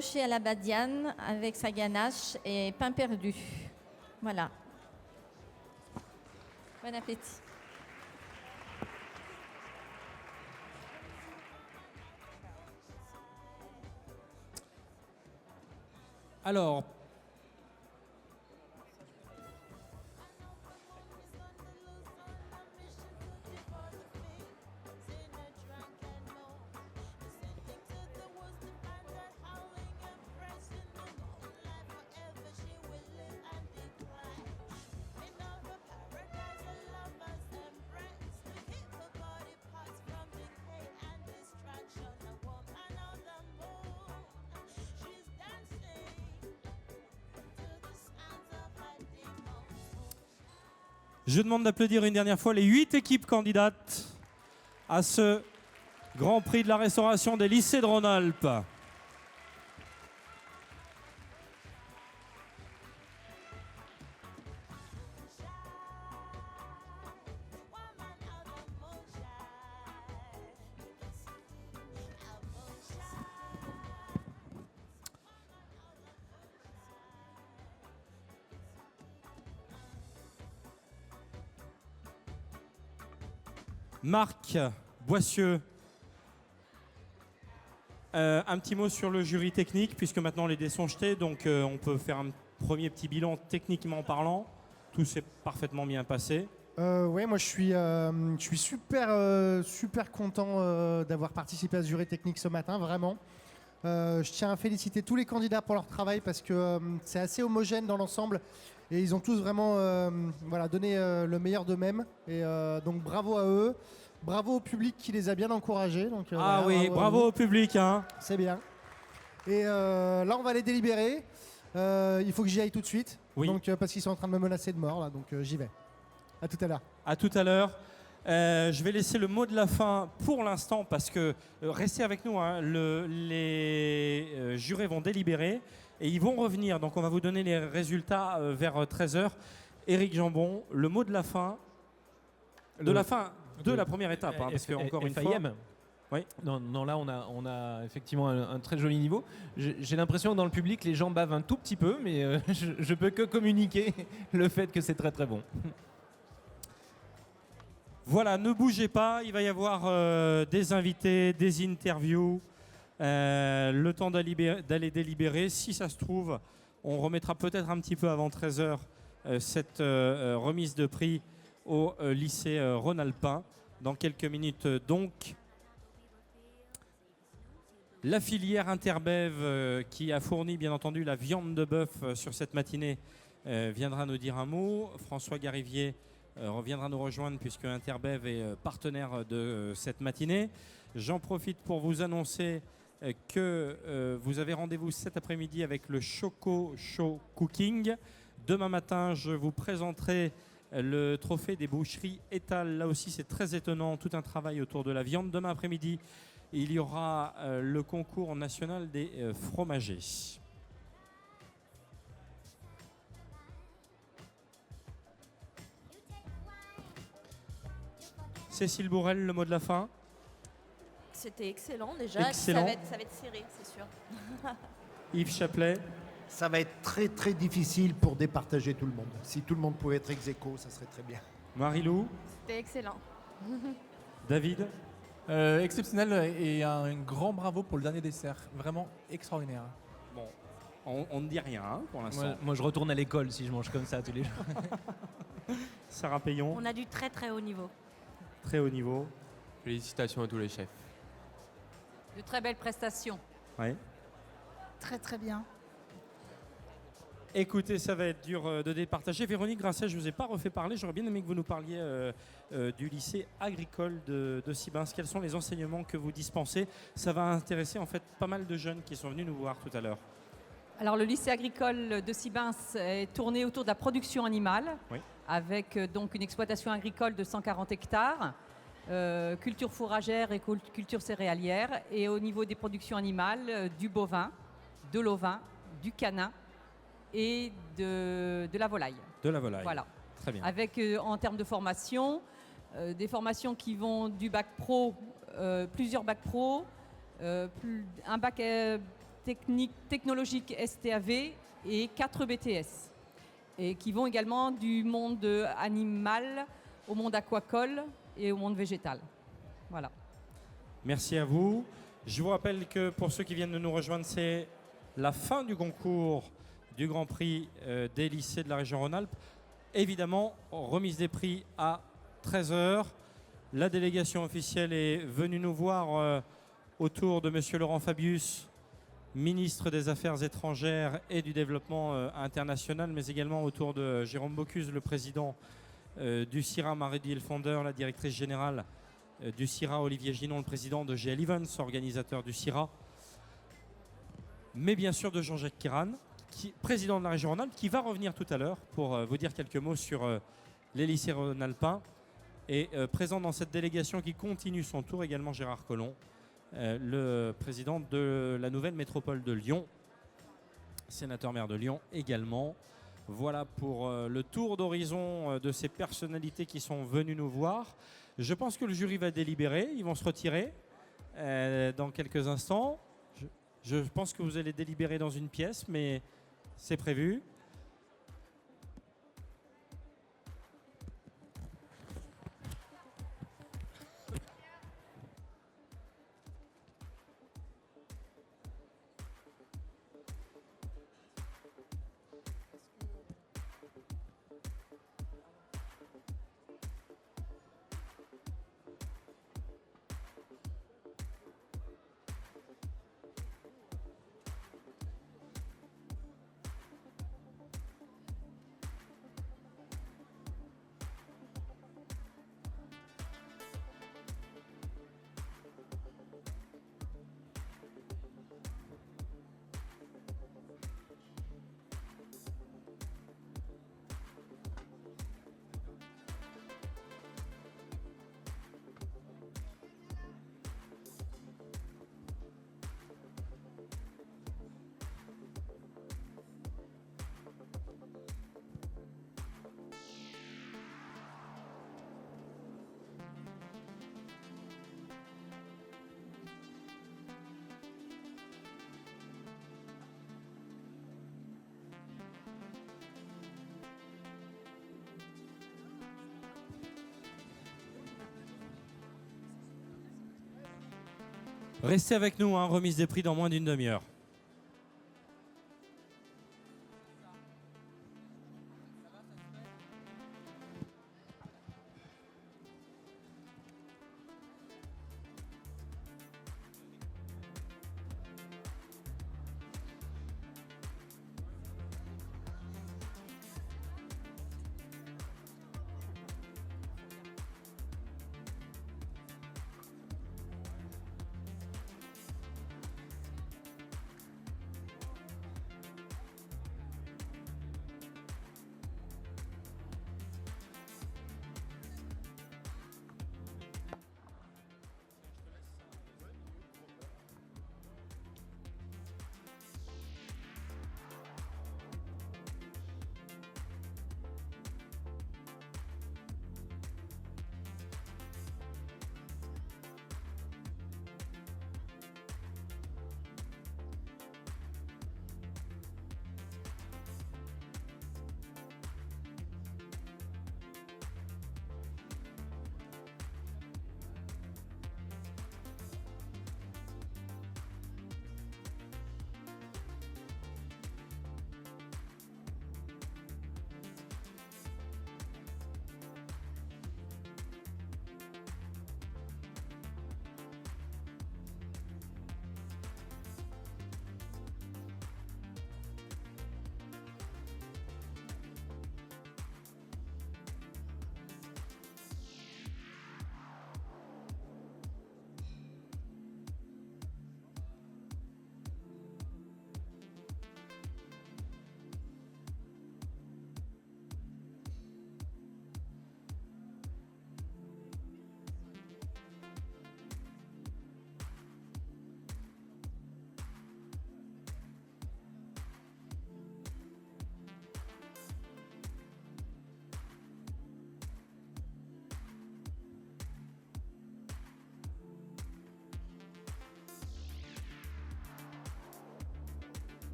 Chez à la badiane avec sa ganache et pain perdu. Voilà. Bon appétit. Alors, je demande d'applaudir une dernière fois les 8 équipes candidates à ce Grand Prix de la restauration des lycées de Rhône-Alpes. Marc Boissieu, un petit mot sur le jury technique, puisque maintenant les dés sont jetés, donc on peut faire un premier petit bilan techniquement parlant. Tout s'est parfaitement bien passé. Ouais, moi je suis super content d'avoir participé à ce jury technique ce matin, vraiment. Je tiens à féliciter tous les candidats pour leur travail parce que c'est assez homogène dans l'ensemble et ils ont tous vraiment donné le meilleur d'eux-mêmes. Et donc bravo à eux, bravo au public qui les a bien encouragés. Donc, Ah oui, bravo au public, hein. C'est bien. Et là on va les délibérer. Il faut que j'y aille tout de suite, Oui. donc, parce qu'ils sont en train de me menacer de mort là, donc j'y vais. À tout à l'heure. À tout à l'heure. Je vais laisser le mot de la fin pour l'instant parce que restez avec nous, hein, les jurés vont délibérer et ils vont revenir. Donc on va vous donner les résultats vers 13h. Éric Jambon, le mot de la fin de la première étape, hein, parce que encore une fois. Oui. Non, là on a effectivement un très joli niveau. J'ai l'impression que dans le public les gens bavent un tout petit peu, mais je peux que communiquer le fait que c'est très très bon. Voilà, ne bougez pas, il va y avoir des invités, des interviews, le temps d'aller délibérer. Si ça se trouve, on remettra peut-être un petit peu avant 13h cette remise de prix au lycée Rhône-Alpin. Dans quelques minutes donc, la filière Interbev qui a fourni bien entendu la viande de bœuf sur cette matinée viendra nous dire un mot. François Garivier reviendra nous rejoindre puisque Interbev est partenaire de cette matinée. J'en profite pour vous annoncer que vous avez rendez-vous cet après-midi avec le Choco Show Cooking. Demain matin, je vous présenterai le trophée des boucheries Étal. Là aussi, c'est très étonnant, tout un travail autour de la viande. Demain après-midi, il y aura le concours national des fromagers. Cécile Bourrel, le mot de la fin. C'était excellent déjà. Excellent. Ça va être serré, c'est sûr. Yves Chaplet. Ça va être très très difficile pour départager tout le monde. Si tout le monde pouvait être ex aequo, ça serait très bien. Marie-Lou. C'était excellent. David. Exceptionnel et un grand bravo pour le dernier dessert. Vraiment extraordinaire. Bon, on ne dit rien hein, pour l'instant. Moi je retourne à l'école si je mange comme ça tous les jours. Sarah Payon. On a du très très haut niveau. Très haut niveau. Félicitations à tous les chefs. De très belles prestations. Ouais. Très très bien. Écoutez, ça va être dur de départager. Véronique Grasset, je ne vous ai pas refait parler. J'aurais bien aimé que vous nous parliez du lycée agricole de Sibins. Quels sont les enseignements que vous dispensez? Ça va intéresser en fait pas mal de jeunes qui sont venus nous voir tout à l'heure. Alors le lycée agricole de Sibins est tourné autour de la production animale, Oui. avec donc une exploitation agricole de 140 hectares, culture fourragère et culture céréalière, et au niveau des productions animales, du bovin, de l'ovin, du canin et de la volaille. De la volaille. Voilà. Très bien. Avec en termes de formation, des formations qui vont du bac pro, plusieurs bacs pro, un bac technologique STAV et 4 BTS. Et qui vont également du monde animal au monde aquacole et au monde végétal. Voilà. Merci à vous. Je vous rappelle que pour ceux qui viennent de nous rejoindre, c'est la fin du concours du Grand Prix des lycées de la région Rhône-Alpes. Évidemment, remise des prix à 13 h. La délégation officielle est venue nous voir autour de M. Laurent Fabius, ministre des Affaires étrangères et du développement international, mais également autour de Jérôme Bocuse, le président du CIRA, Marie-Odile Elfonder, la directrice générale du CIRA, Olivier Ginon, le président de GL Events, organisateur du CIRA, mais bien sûr de Jean-Jacques Kiran, président de la région Rhône-Alpes, qui va revenir tout à l'heure pour vous dire quelques mots sur les lycées rhône-alpins. Et présent dans cette délégation qui continue son tour, également Gérard Collomb, le président de la nouvelle métropole de Lyon, sénateur-maire de Lyon également. Voilà pour le tour d'horizon de ces personnalités qui sont venues nous voir. Je pense que le jury va délibérer, ils vont se retirer dans quelques instants. Je pense que vous allez délibérer dans une pièce, mais c'est prévu. Restez avec nous, remise des prix dans moins d'une demi-heure.